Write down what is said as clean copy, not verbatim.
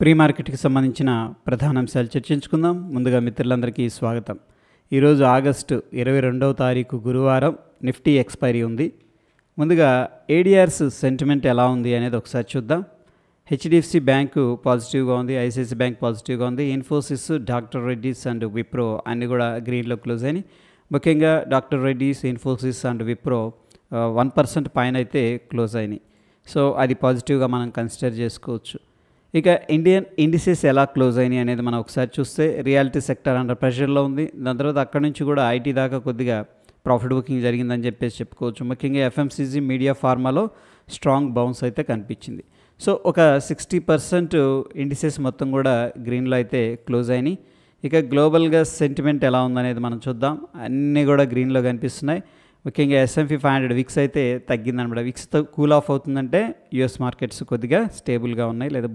Pre మార్కెట్కి సంబంధించిన ప్రధాన అంశాలు చర్చించుకుందాం. ముందుగా మిత్రులందరికీ స్వాగతం. ఈరోజు ఆగస్టు 22వ తారీఖు గురువారం. నిఫ్టీ ఎక్స్పైరీ ఉంది. ముందుగా ఏడిఆర్స్ సెంటిమెంట్ ఎలా ఉంది అనేది ఒకసారి చూద్దాం. హెచ్డిఎఫ్సి బ్యాంకు పాజిటివ్గా ఉంది, ఐసిఐసి బ్యాంక్ పాజిటివ్గా ఉంది, ఇన్ఫోసిస్, డాక్టర్ రెడ్డీస్ అండ్ విప్రో అన్నీ కూడా గ్రీన్లో క్లోజ్ అయినాయి. ముఖ్యంగా డాక్టర్ రెడ్డీస్, ఇన్ఫోసిస్ అండ్ విప్రో 1% పైన అయితే క్లోజ్ అయినాయి. సో అది పాజిటివ్గా మనం కన్సిడర్ చేసుకోవచ్చు. ఇక ఇండియన్ ఇండిసెస్ ఎలా క్లోజ్ అయినాయి అనేది మనం ఒకసారి చూస్తే రియాలిటీ సెక్టర్ అండర్ ప్రెషర్లో ఉంది. దాని తర్వాత అక్కడి నుంచి కూడా ఐటీ దాకా కొద్దిగా ప్రాఫిట్ బుకింగ్ జరిగిందని చెప్పేసి చెప్పుకోవచ్చు. ముఖ్యంగా ఎఫ్ఎంసీజీ, మీడియా, ఫార్మాలో స్ట్రాంగ్ బౌన్స్ అయితే కనిపించింది. సో ఒక 60% ఇండిసెస్ మొత్తం కూడా గ్రీన్లో అయితే క్లోజ్ అయినాయి. ఇక గ్లోబల్గా సెంటిమెంట్ ఎలా ఉందనేది మనం చూద్దాం. అన్నీ కూడా గ్రీన్లో కనిపిస్తున్నాయి. ముఖ్యంగా S&P 500 విక్స్ అయితే తగ్గిందనమాట. విక్స్తో కూల్ ఆఫ్ అవుతుందంటే యూఎస్ మార్కెట్స్ కొద్దిగా స్టేబుల్గా ఉన్నాయి లేదా